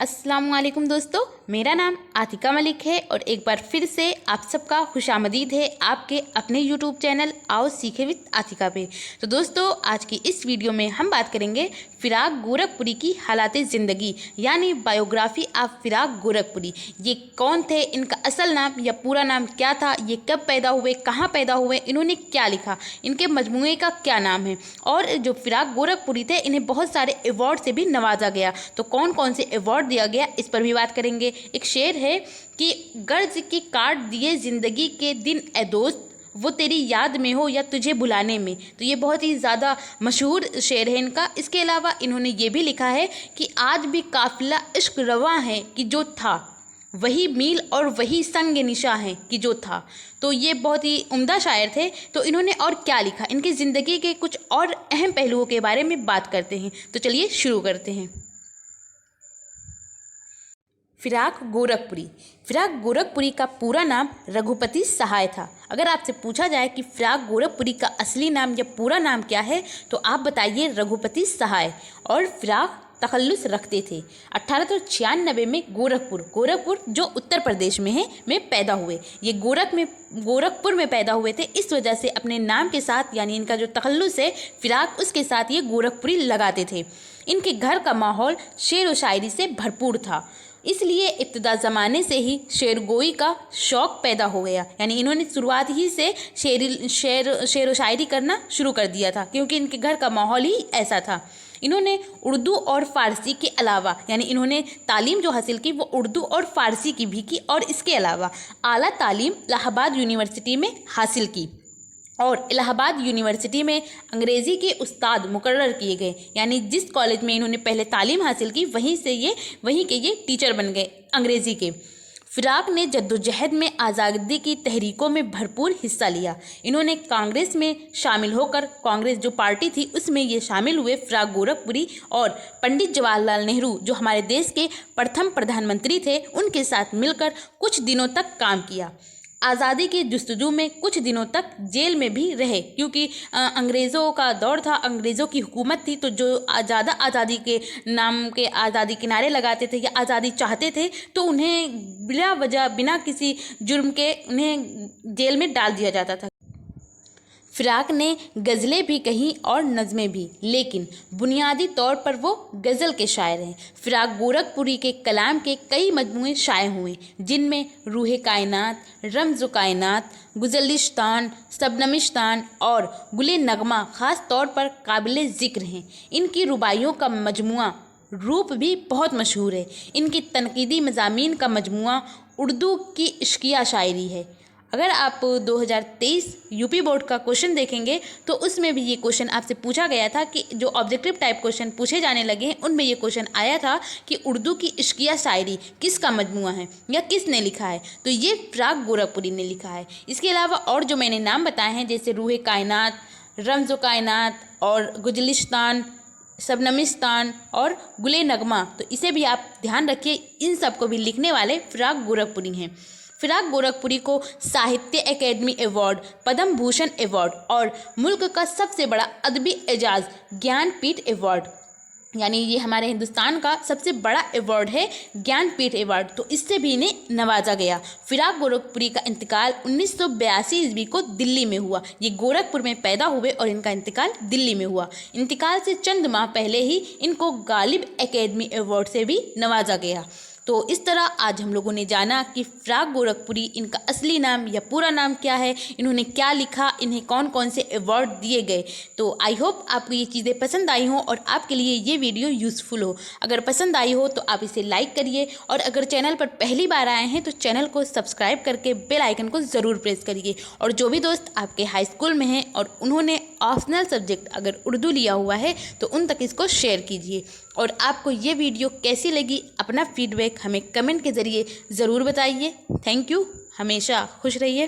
अस्सलामुअलैकुम दोस्तों, मेरा नाम आतिका मलिक है और एक बार फिर से आप सबका खुशामदीद है आपके अपने यूट्यूब चैनल आओ सीखे विद आतिका पे। तो दोस्तों, आज की इस वीडियो में हम बात करेंगे फ़िराक गोरखपुरी की हालात ज़िंदगी यानी बायोग्राफी ऑफ फ़िराक गोरखपुरी। ये कौन थे, इनका असल नाम या पूरा नाम क्या था, ये कब पैदा हुए, कहाँ पैदा हुए, इन्होंने क्या लिखा, इनके मजमूए का क्या नाम है। और जो फ़िराक गोरखपुरी थे इन्हें बहुत सारे अवार्ड से भी नवाजा गया। तो कौन कौन से अवार्ड दिया गया इस पर भी बात करेंगे। एक शेर है कि गर्ज की काट दिए जिंदगी के दिन ए दोस्त, वो तेरी याद में हो या तुझे भुलाने में। तो ये बहुत ही ज़्यादा मशहूर शेर है इनका। इसके अलावा इन्होंने ये भी लिखा है कि आज भी काफिला इश्क रवां है कि जो था, वही मील और वही संग निशा है कि जो था। तो ये बहुत ही उम्दा शायर थे। तो इन्होंने और क्या लिखा, इनकी ज़िंदगी के कुछ और अहम पहलुओं के बारे में बात करते हैं। तो चलिए शुरू करते हैं। फ़िराक गोरखपुरी। फ़िराक गोरखपुरी का पूरा नाम रघुपति सहाय था। अगर आपसे पूछा जाए कि फ़िराक गोरखपुरी का असली नाम या पूरा नाम क्या है, तो आप बताइए रघुपति सहाय। और फ़िराक तखल्लुस रखते थे। 1896 में गोरखपुर जो उत्तर प्रदेश में है में पैदा हुए। ये गोरखपुर में पैदा हुए थे। इस वजह से अपने नाम के साथ यानी इनका जो तखल्लुस है फ़िराक, उसके साथ ये गोरखपुरी लगाते थे। इनके घर का माहौल शेर व शायरी से भरपूर था, इसलिए इब्तदा ज़माने से ही शेरगोई का शौक़ पैदा हो गया। यानी इन्होंने शुरुआत ही से शेर व शायरी करना शुरू कर दिया था, क्योंकि इनके घर का माहौल ही ऐसा था। इन्होंने उर्दू और फ़ारसी के अलावा यानी इन्होंने तालीम जो हासिल की वो उर्दू और फ़ारसी की भी की, और इसके अलावा आला तालीम इलाहाबाद यूनिवर्सिटी में हासिल की। और इलाहाबाद यूनिवर्सिटी में अंग्रेज़ी के उस्ताद मुकर्रर किए गए। यानी जिस कॉलेज में इन्होंने पहले तालीम हासिल की वहीं के ये टीचर बन गए अंग्रेज़ी के। फ़िराक ने जद्दोजहद में आज़ादी की तहरीकों में भरपूर हिस्सा लिया। इन्होंने कांग्रेस में शामिल होकर, कांग्रेस जो पार्टी थी उसमें ये शामिल हुए फ़िराक गोरखपुरी, और पंडित जवाहरलाल नेहरू जो हमारे देश के प्रथम प्रधानमंत्री थे उनके साथ मिलकर कुछ दिनों तक काम किया। आज़ादी की जुस्तजू में कुछ दिनों तक जेल में भी रहे, क्योंकि अंग्रेज़ों का दौर था, अंग्रेज़ों की हुकूमत थी। तो जो ज़्यादा आज़ादी के नाम के आज़ादी के नारे लगाते थे या आज़ादी चाहते थे, तो उन्हें बिला वजह बिना किसी जुर्म के उन्हें जेल में डाल दिया जाता था। फ़िराक ने गज़लें भी कहीं और नज़में भी, लेकिन बुनियादी तौर पर वो गज़ल के शायर हैं। फ़िराक गोरखपुरी के कलाम के कई मजमूए शाये हुए, जिनमें रूहे कायनात, रमज़ कायनात, गुज़लिस्तान, शबनमिस्तान और गुले नगमा ख़ास तौर पर काबिल ज़िक्र हैं। इनकी रुबाइयों का मजमुआ रूप भी बहुत मशहूर है। इनकी तनकीदी मज़ामीन का मजमुआ उर्दू की इश्किया शायरी है। अगर आप 2023 यूपी बोर्ड का क्वेश्चन देखेंगे तो उसमें भी ये क्वेश्चन आपसे पूछा गया था कि जो ऑब्जेक्टिव टाइप क्वेश्चन पूछे जाने लगे हैं उनमें ये क्वेश्चन आया था कि उर्दू की इश्किया शायरी किसका मजमुआ है या किसने लिखा है, तो ये फ़िराक गोरखपुरी ने लिखा है। इसके अलावा और जो मैंने नाम बताए हैं जैसे रूहे कायनात, रमज़ कायनात और गुज़लिस्तान, शबनमिस्तान और गुले नगमा, तो इसे भी आप ध्यान रखिए। इन सब को भी लिखने वाले फ़िराक गोरखपुरी हैं। फ़िराक गोरखपुरी को साहित्य academy award, Padma Bhushan award और मुल्क का सबसे बड़ा अदबी एजाज़ ज्ञानपीठ अवार्ड, यानी ये हमारे हिंदुस्तान का सबसे बड़ा अवार्ड है ज्ञानपीठ अवार्ड, तो इससे भी इन्हें नवाजा गया। फ़िराक गोरखपुरी का इंतकाल 1982 ईस्वी को दिल्ली में हुआ। ये गोरखपुर में पैदा हुए और इनका इंतकाल दिल्ली में हुआ। इंतकाल से चंद माह पहले ही इनको गालिब एकेडमी अवार्ड से भी नवाजा गया। तो इस तरह आज हम लोगों ने जाना कि फ़िराक गोरखपुरी, इनका असली नाम या पूरा नाम क्या है, इन्होंने क्या लिखा, इन्हें कौन कौन से अवार्ड दिए गए। तो आई होप आपको ये चीज़ें पसंद आई हों और आपके लिए ये वीडियो यूज़फुल हो। अगर पसंद आई हो तो आप इसे लाइक करिए, और अगर चैनल पर पहली बार आए हैं तो चैनल को सब्सक्राइब करके बेल आइकन को ज़रूर प्रेस करिए। और जो भी दोस्त आपके हाई स्कूल में हैं और उन्होंने ऑप्शनल सब्जेक्ट अगर उर्दू लिया हुआ है तो उन तक इसको शेयर कीजिए। और आपको ये वीडियो कैसी लगी, अपना फीडबैक हमें कमेंट के ज़रिए ज़रूर बताइए। Thank you. हमेशा खुश रहिए।